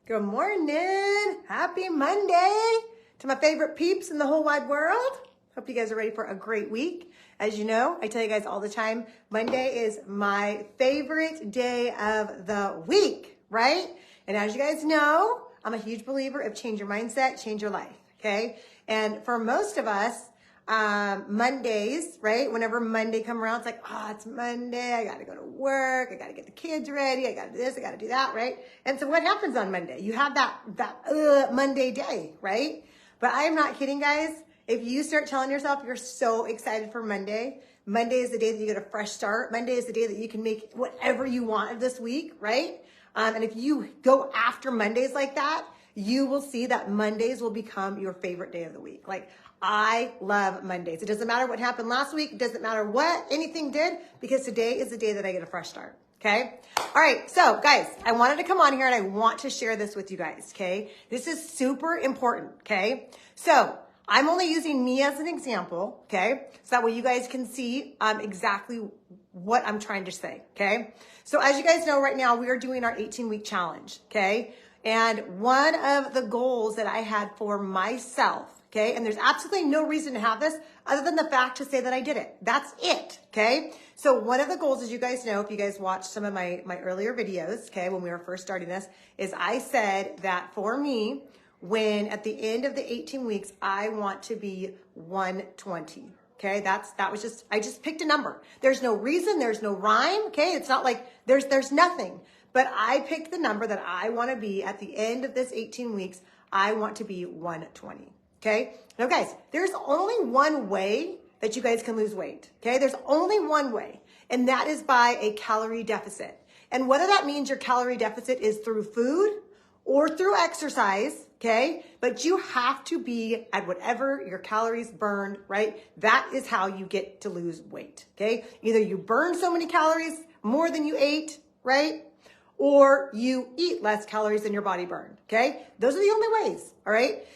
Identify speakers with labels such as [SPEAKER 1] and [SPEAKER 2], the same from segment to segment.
[SPEAKER 1] Good morning. Happy Monday to my favorite peeps in the whole wide world. Hope you guys are ready for a great week. As you know, I tell you guys all the time, Monday is my favorite day of the week, right? And as you guys know, I'm a huge believer of change your mindset, change your life, okay? And for most of us, Mondays, right? Whenever Monday come around, it's like, oh, it's Monday. I got to go to work. I got to get the kids ready. I got to do this. I got to do that, right? And so what happens on Monday? You have that Monday day, right? But I am not kidding, guys. If you start telling yourself you're so excited for Monday, Monday is the day that you get a fresh start. Monday is the day that you can make whatever you want of this week, right? And if you go after Mondays like that, you will see that Mondays will become your favorite day of the week. Like, I love Mondays. It doesn't matter what happened last week. It doesn't matter what anything did, because today is the day that I get a fresh start. Okay. All right. So guys, I wanted to come on here and I want to share this with you guys. Okay. This is super important. Okay. So I'm only using me as an example. Okay. So that way you guys can see exactly what I'm trying to say. Okay. So as you guys know, right now we are doing our 18-week challenge. Okay. And one of the goals that I had for myself, okay, and there's absolutely no reason to have this other than the fact to say that I did it. That's it, okay? So one of the goals, as you guys know, if you guys watched some of my earlier videos, okay, when we were first starting this, is I said that for me, when at the end of the 18 weeks, I want to be 120. Okay, I just picked a number. There's no reason, there's no rhyme, okay? It's not like there's nothing. But I picked the number that I want to be at the end of this 18 weeks. I want to be 120. Okay. Now guys, there's only one way that you guys can lose weight. Okay. There's only one way, and that is by a calorie deficit. And whether that means your calorie deficit is through food or through exercise. Okay. But you have to be at whatever your calories burned, right? That is how you get to lose weight. Okay. Either you burn so many calories more than you ate, right? Or you eat less calories than your body burned. Okay. Those are the only ways. All right.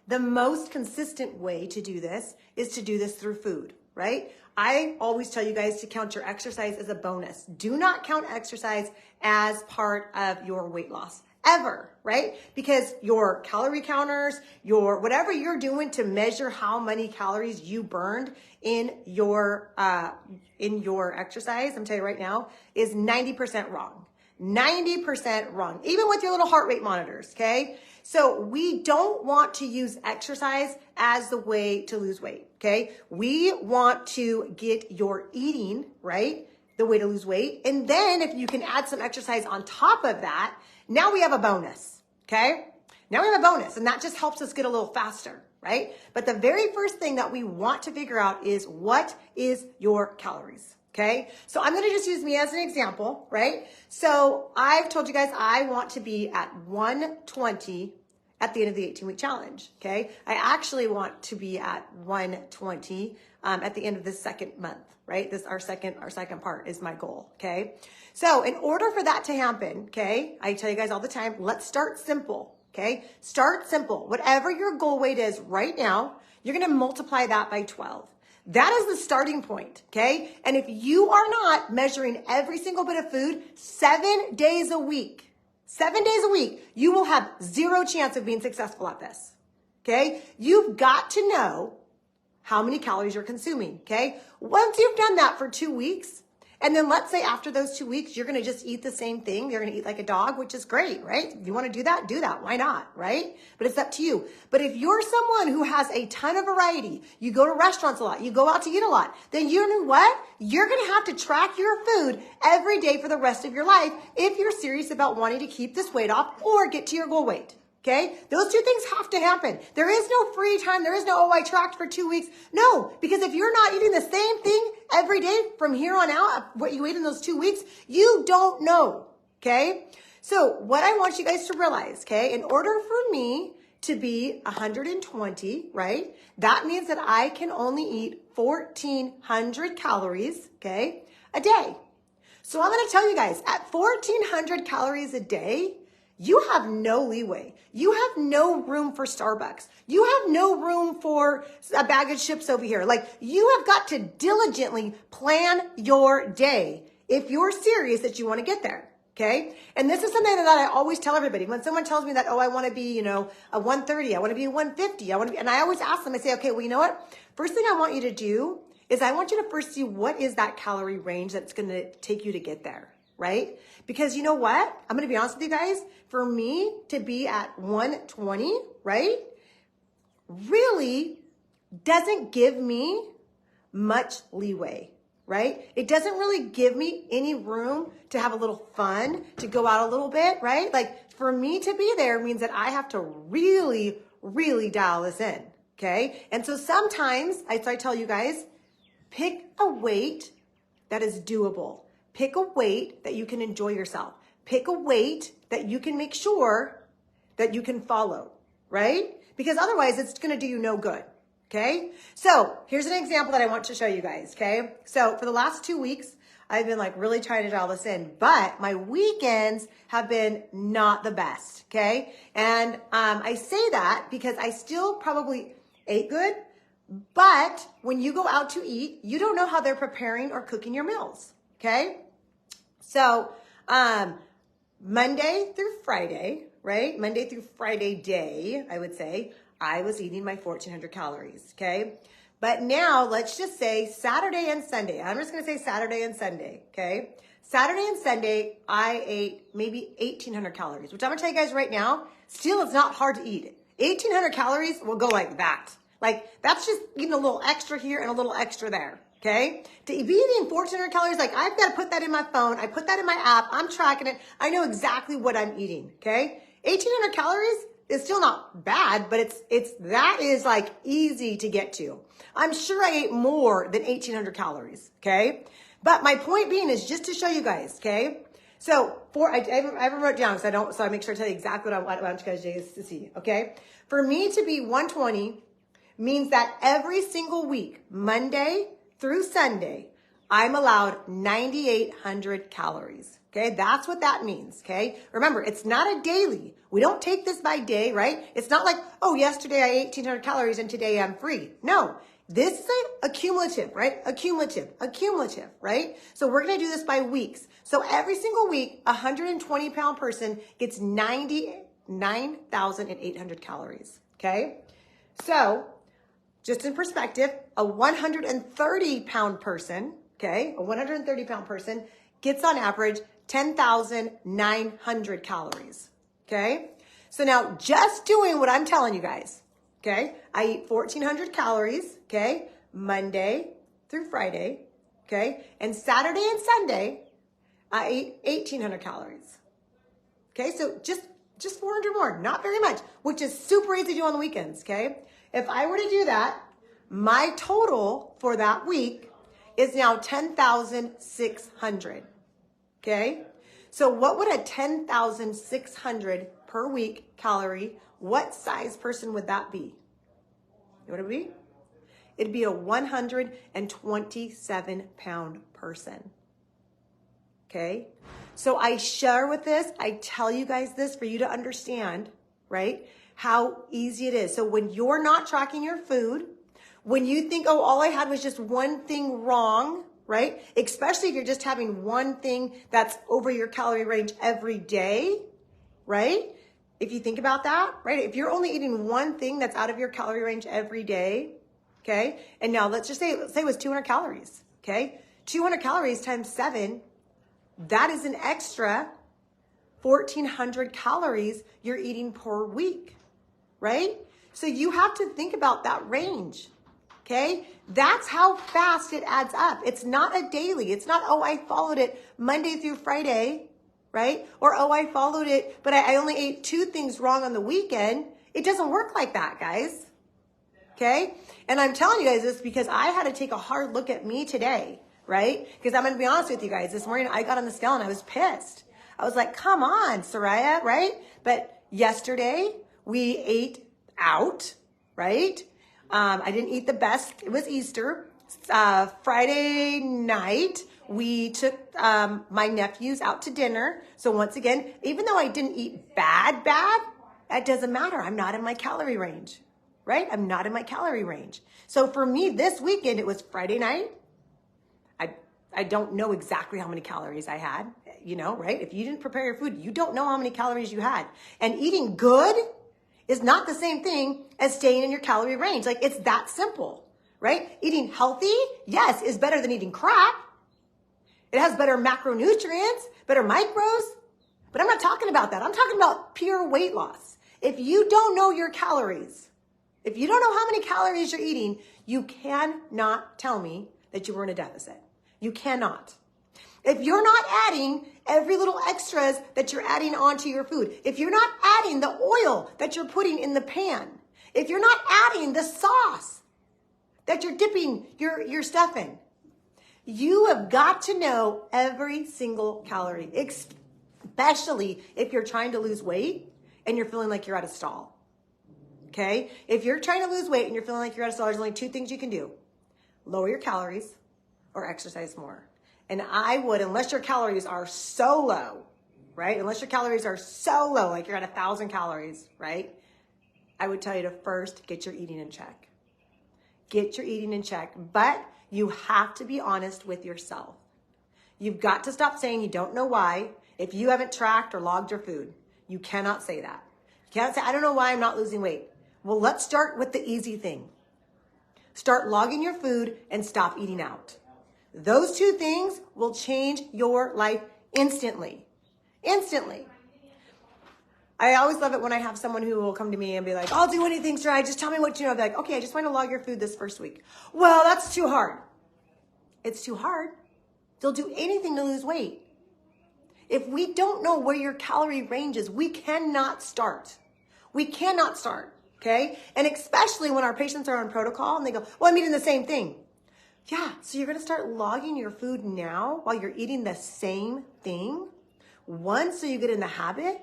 [SPEAKER 1] The most consistent way to do this is to do this through food, right? I always tell you guys to count your exercise as a bonus. Do not count exercise as part of your weight loss ever, right? Because your calorie counters, your whatever you're doing to measure how many calories you burned in your exercise, I'm telling you right now, is 90% wrong. 90% wrong, even with your little heart rate monitors, okay? So we don't want to use exercise as the way to lose weight, okay? We want to get your eating, right, the way to lose weight. And then if you can add some exercise on top of that, now we have a bonus, okay? Now we have a bonus, and that just helps us get a little faster, right? But the very first thing that we want to figure out is, what is your calories? Okay, so I'm going to just use me as an example, right? So I've told you guys I want to be at 120 at the end of the 18-week challenge. Okay, I actually want to be at 120 at the end of this second month, right? This our second part is my goal. Okay, so in order for that to happen, okay, I tell you guys all the time, let's start simple. Okay, start simple. Whatever your goal weight is right now, you're going to multiply that by 12. That is the starting point, okay? And if you are not measuring every single bit of food 7 days a week, you will have zero chance of being successful at this, okay? You've got to know how many calories you're consuming, okay? Once you've done that for 2 weeks, and then let's say after those 2 weeks, you're going to just eat the same thing. You're going to eat like a dog, which is great, right? If you want to do that, do that. Why not, right? But it's up to you. But if you're someone who has a ton of variety, you go to restaurants a lot, you go out to eat a lot, then you know what? You're going to have to track your food every day for the rest of your life if you're serious about wanting to keep this weight off or get to your goal weight. Okay, those two things have to happen. There is no free time. There is no, oh, I tracked for 2 weeks. No, because if you're not eating the same thing every day from here on out, what you ate in those 2 weeks, you don't know. Okay, so what I want you guys to realize, okay, in order for me to be 120, right, that means that I can only eat 1,400 calories, okay, a day. So I'm going to tell you guys, at 1,400 calories a day, you have no leeway. You have no room for Starbucks. You have no room for a bag of chips over here. Like, you have got to diligently plan your day if you're serious that you want to get there. Okay. And this is something that I always tell everybody. When someone tells me that, oh, I want to be, a 130, I want to be a 150, and I always ask them, I say, okay, well, you know what? First thing I want you to do is I want you to first see what is that calorie range that's going to take you to get there, right? Because you know what? I'm going to be honest with you guys. For me to be at 120, right, really doesn't give me much leeway, right? It doesn't really give me any room to have a little fun, to go out a little bit, right? Like for me to be there means that I have to really, really dial this in, okay? And so sometimes, I tell you guys, pick a weight that is doable. Pick a weight that you can enjoy yourself. Pick a weight that you can make sure that you can follow, right? Because otherwise it's going to do you no good. Okay. So here's an example that I want to show you guys. Okay. So for the last 2 weeks, I've been like really trying to dial this in, but my weekends have been not the best. Okay. And I say that because I still probably ate good, but when you go out to eat, you don't know how they're preparing or cooking your meals. Okay. So Monday through Friday, right? Monday through Friday day, I would say, I was eating my 1,400 calories, okay? But now let's just say Saturday and Sunday. I'm just gonna say Saturday and Sunday, okay? Saturday and Sunday, I ate maybe 1,800 calories, which I'm gonna tell you guys right now, still it's not hard to eat. 1,800 calories will go like that. Like that's just eating a little extra here and a little extra there, okay? To be eating 1,400 calories, like I've gotta put that in my phone, I put that in my app, I'm tracking it, I know exactly what I'm eating, okay? 1,800 calories, it's still not bad, but that is like easy to get to. I'm sure I ate more than 1,800 calories, okay? But my point being is just to show you guys, okay? So I wrote it down so I make sure I tell you exactly what I want you guys to see, okay? For me to be 120 means that every single week, Monday through Sunday, I'm allowed 9,800 calories. Okay, that's what that means, okay? Remember, it's not a daily. We don't take this by day, right? It's not like, oh, yesterday I ate 1,800 calories and today I'm free. No, this is a cumulative, right? Accumulative, right? So we're gonna do this by weeks. So every single week, a 120-pound person gets 9,800 calories, okay? So just in perspective, a 130-pound person, okay, a 130-pound person gets on average 10,900 calories, okay? So now just doing what I'm telling you guys, okay? I eat 1,400 calories, okay? Monday through Friday, okay? And Saturday and Sunday, I eat 1,800 calories, okay? So just 400 more, not very much, which is super easy to do on the weekends, okay? If I were to do that, my total for that week is now 10,600. Okay, so what would a 10,600 per week calorie, what size person would that be? You know what it would be? It'd be a 127-pound person. Okay, so I share with this, I tell you guys this for you to understand, right, how easy it is. So when you're not tracking your food, when you think, oh, all I had was just one thing wrong, right? Especially if you're just having one thing that's over your calorie range every day, right? If you think about that, right? If you're only eating one thing that's out of your calorie range every day, okay? And now let's say it was 200 calories, okay? 200 calories times 7, that is an extra 1,400 calories you're eating per week, right? So you have to think about that range. Okay, that's how fast it adds up. It's not a daily. It's not, oh, I followed it Monday through Friday, right? Or, oh, I followed it, but I only ate 2 things wrong on the weekend. It doesn't work like that, guys. Okay, and I'm telling you guys this because I had to take a hard look at me today, right? Because I'm going to be honest with you guys. This morning I got on the scale and I was pissed. I was like, come on, Soraya, right? But yesterday we ate out, right? I didn't eat the best. It was Easter. Friday night, we took my nephews out to dinner. So once again, even though I didn't eat bad, that doesn't matter. I'm not in my calorie range, right? I'm not in my calorie range. So for me, this weekend, it was Friday night. I don't know exactly how many calories I had. you know, right? If you didn't prepare your food, you don't know how many calories you had. And eating good is not the same thing as staying in your calorie range. Like, it's that simple, right? Eating healthy, yes, is better than eating crap. It has better macronutrients, better micros, but I'm not talking about that. I'm talking about pure weight loss. If you don't know your calories, if you don't know how many calories you're eating, you cannot tell me that you were in a deficit. You cannot. If you're not adding every little extras that you're adding onto your food, if you're not adding the oil that you're putting in the pan, if you're not adding the sauce that you're dipping your stuff in, you have got to know every single calorie, especially if you're trying to lose weight and you're feeling like you're at a stall. Okay? If you're trying to lose weight and you're feeling like you're at a stall, there's only two things you can do. Lower your calories or exercise more. And I would, unless your calories are so low, right? Unless your calories are so low, like you're at 1,000 calories, right? I would tell you to first get your eating in check. Get your eating in check. But you have to be honest with yourself. You've got to stop saying you don't know why if you haven't tracked or logged your food. You cannot say that. You can't say, I don't know why I'm not losing weight. Well, let's start with the easy thing. Start logging your food and stop eating out. Those two things will change your life instantly. Instantly. I always love it when I have someone who will come to me and be like, I'll do anything, Stri. Just tell me what you know. I'll be like, okay, I just want to log your food this first week. Well, that's too hard. It's too hard. They'll do anything to lose weight. If we don't know where your calorie range is, we cannot start. We cannot start, okay? And especially when our patients are on protocol and they go, well, I'm eating the same thing. Yeah, so you're going to start logging your food now while you're eating the same thing. One, so you get in the habit,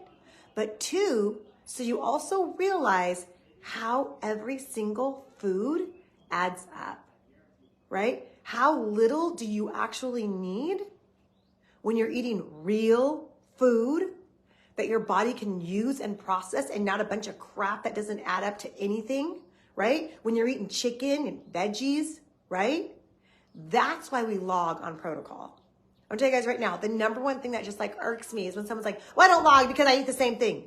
[SPEAKER 1] but two, so you also realize how every single food adds up, right? How little do you actually need when you're eating real food that your body can use and process and not a bunch of crap that doesn't add up to anything, right? When you're eating chicken and veggies, right? That's why we log on protocol. I'm gonna tell you guys right now, the number one thing that just like irks me is when someone's like, well, I don't log because I eat the same thing.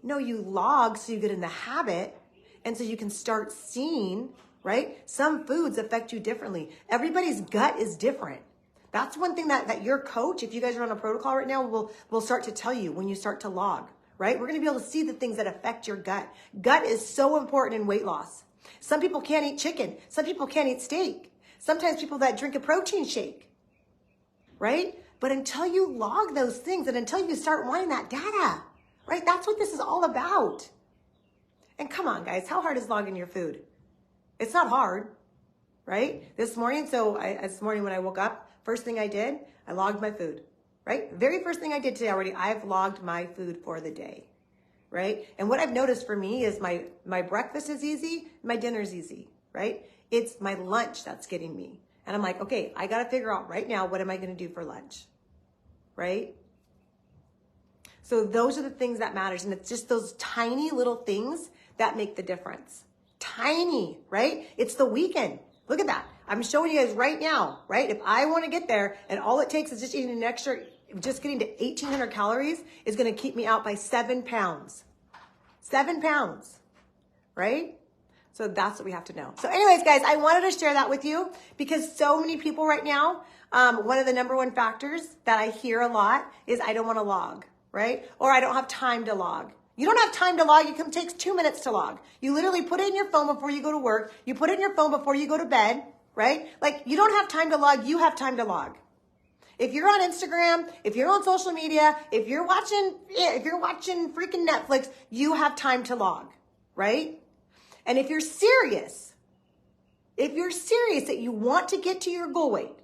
[SPEAKER 1] No, you log so you get in the habit and so you can start seeing, right? Some foods affect you differently. Everybody's gut is different. That's one thing that your coach, if you guys are on a protocol right now, will start to tell you when you start to log, right? We're gonna be able to see the things that affect your gut. Gut is so important in weight loss. Some people can't eat chicken. Some people can't eat steak. Sometimes people that drink a protein shake, right? But until you log those things and until you start wanting that data, right? That's what this is all about. And come on, guys, how hard is logging your food? It's not hard, right? This morning when I woke up, first thing I did, I logged my food, right? Very first thing I did today already, I've logged my food for the day, right? And what I've noticed for me is my breakfast is easy, my dinner's easy, right? It's my lunch that's getting me. And I'm like, okay, I got to figure out right now, what am I going to do for lunch? Right? So those are the things that matters. And it's just those tiny little things that make the difference. Tiny, right? It's the weekend. Look at that. I'm showing you guys right now, right? If I want to get there and all it takes is just eating an extra, just getting to 1,800 calories is going to keep me out by 7 pounds. 7 pounds, right? So that's what we have to know. So anyways, guys, I wanted to share that with you because so many people right now, one of the number one factors that I hear a lot is I don't want to log, right? Or I don't have time to log. You don't have time to log. It takes 2 minutes to log. You literally put it in your phone before you go to work. You put it in your phone before you go to bed, right? Like you don't have time to log. You have time to log. If you're on Instagram, if you're on social media, if you're watching freaking Netflix, you have time to log, right? And if you're serious that you want to get to your goal weight,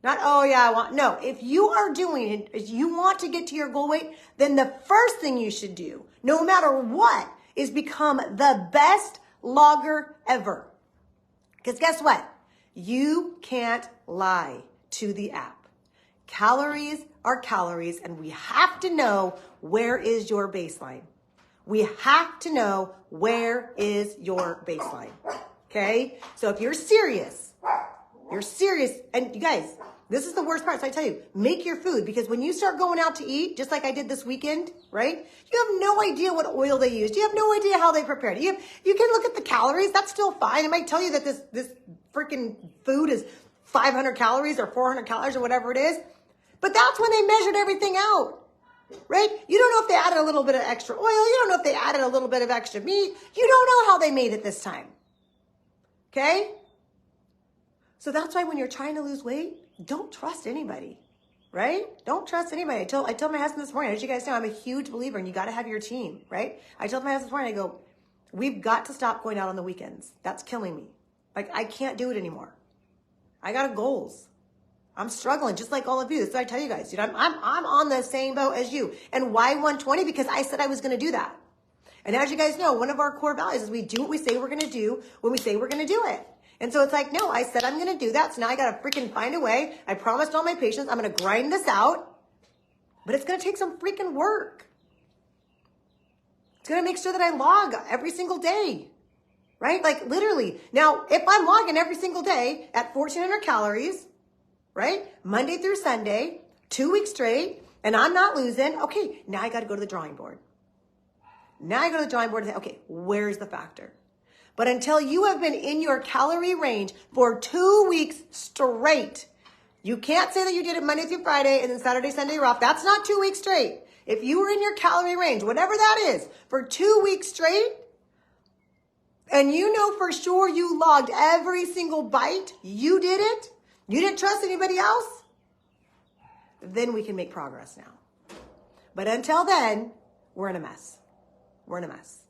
[SPEAKER 1] not, oh yeah, no, if you are doing it, if you want to get to your goal weight, then the first thing you should do, no matter what, is become the best logger ever. Because guess what? You can't lie to the app. Calories are calories, and we have to know where is your baseline. We have to know where is your baseline, okay? So if you're serious, and you guys, This is the worst part. So I tell you, make your food, because when you start going out to eat, just like I did this weekend, right? You have no idea what oil they used. You have no idea how they prepared it. You can look at the calories. That's still fine. It might tell you that this freaking food is 500 calories or 400 calories or whatever it is. But that's when they measured everything out, right? You don't know if they added a little bit of extra oil. You don't know if they added a little bit of extra meat. You don't know how they made it this time. Okay? So that's why when you're trying to lose weight, don't trust anybody, right? Don't trust anybody. I told my husband this morning, as you guys know, I'm a huge believer and you got to have your team, right? I told my husband this morning, I go, we've got to stop going out on the weekends. That's killing me. Like, I can't do it anymore. I got goals. I'm struggling just like all of you. That's what I tell you guys. I'm on the same boat as you. And why 120? Because I said I was going to do that. And as you guys know, one of our core values is we do what we say we're going to do when we say we're going to do it. And so it's like, no, I said I'm going to do that. So now I got to freaking find a way. I promised all my patients I'm going to grind this out. But it's going to take some freaking work. It's going to make sure that I log every single day. Right? Like literally. Now, if I'm logging every single day at 1,400 calories, right? Monday through Sunday, 2 weeks straight, and I'm not losing. Okay, now I got to go to the drawing board. Now I go to the drawing board and say, okay, where's the factor? But until you have been in your calorie range for 2 weeks straight, you can't say that you did it Monday through Friday and then Saturday, Sunday you're off. That's not 2 weeks straight. If you were in your calorie range, whatever that is, for 2 weeks straight, and you know for sure you logged every single bite, you did it, you didn't trust anybody else, then we can make progress now. But until then, we're in a mess. We're in a mess.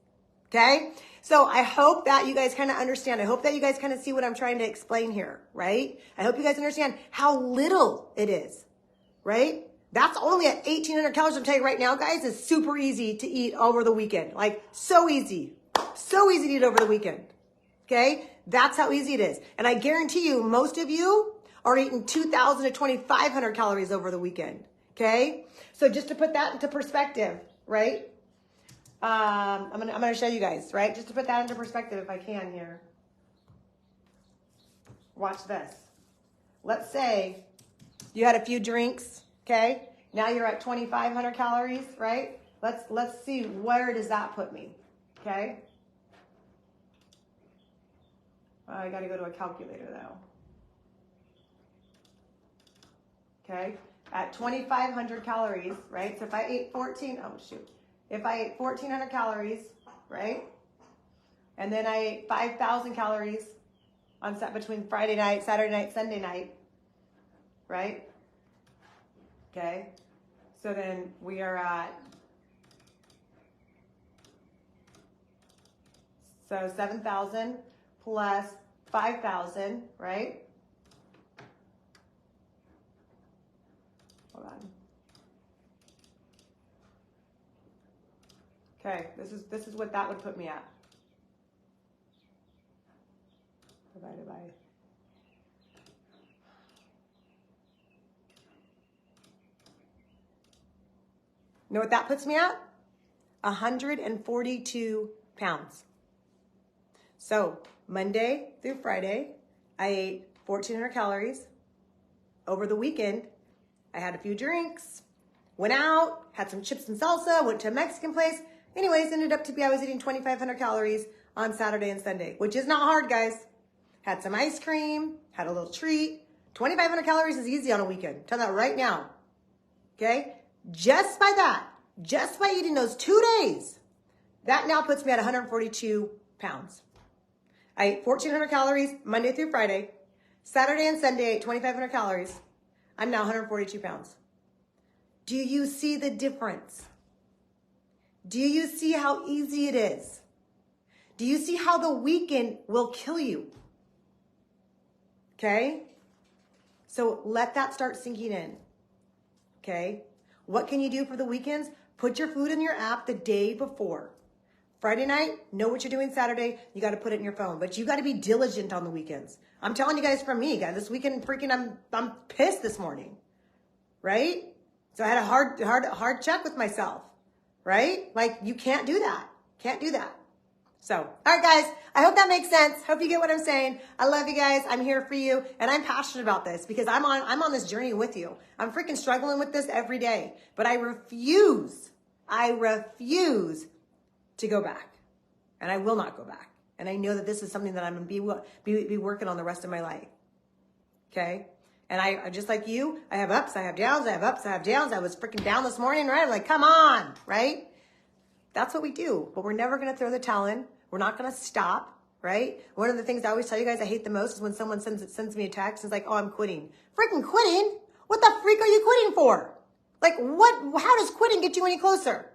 [SPEAKER 1] Okay? So I hope that you guys kind of understand. I hope that you guys kind of see what I'm trying to explain here, right? I hope you guys understand how little it is, right? That's only at 1,800 calories. I'm telling you right now, guys, it's super easy to eat over the weekend. Like, so easy. So easy to eat over the weekend. Okay? That's how easy it is. And I guarantee you, most of you are eating 2,000 to 2,500 calories over the weekend. Okay? So just to put that into perspective, right? I'm gonna show you guys, right? Just to put that into perspective if I can here. Watch this. Let's say you had a few drinks, okay? Now you're at 2,500 calories, right? Let's see, where does that put me? Okay? I gotta go to a calculator though. Okay? At 2,500 calories, right? So if I ate if I ate 1,400 calories, right? And then I ate 5,000 calories on set between Friday night, Saturday night, Sunday night, right? Okay. So then we are at, so 7,000 plus 5,000, right? Hold on. Okay, this is what that would put me at. Divided by. You know what that puts me at? 142 pounds. So Monday through Friday, I ate 1,400 calories. Over the weekend, I had a few drinks, went out, had some chips and salsa, went to a Mexican place. Anyways, ended up to be I was eating 2,500 calories on Saturday and Sunday, which is not hard, guys. Had some ice cream, had a little treat. 2,500 calories is easy on a weekend. Tell that right now. Okay? Just by that, just by eating those 2 days, that now puts me at 142 pounds. I ate 1,400 calories Monday through Friday. Saturday and Sunday, I ate 2,500 calories. I'm now 142 pounds. Do you see the difference? Do you see how easy it is? Do you see how the weekend will kill you? Okay? So let that start sinking in. Okay? What can you do for the weekends? Put your food in your app the day before. Friday night, know what you're doing Saturday. You got to put it in your phone. But you got to be diligent on the weekends. I'm telling you guys from me, guys. This weekend, freaking, I'm pissed this morning. Right? So I had a hard check with myself. Right? Like, you can't do that. Can't do that. So, all right, guys, I hope that makes sense. Hope you get what I'm saying. I love you guys. I'm here for you. And I'm passionate about this because I'm on this journey with you. I'm freaking struggling with this every day, but I refuse to go back, and I will not go back. And I know that this is something that I'm going to be working on the rest of my life. Okay. And I just like you, I have ups, I have downs, I have ups, I have downs. I was freaking down this morning, right? I'm like, come on, right? That's what we do, but we're never going to throw the towel in. We're not going to stop, right? One of the things I always tell you guys I hate the most is when someone sends me a text and is like, oh, I'm quitting. Freaking quitting? What the freak are you quitting for? Like, how does quitting get you any closer?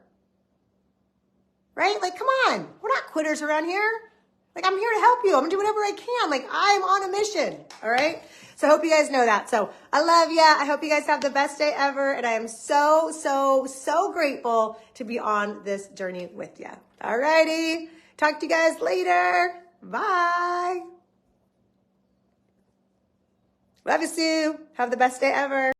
[SPEAKER 1] Right? Like, come on. We're not quitters around here. Like, I'm here to help you. I'm going to do whatever I can. Like, I'm on a mission. All right? So I hope you guys know that. So I love you. I hope you guys have the best day ever. And I am so, so, so grateful to be on this journey with you. All righty. Talk to you guys later. Bye. Love you, Sue. Have the best day ever.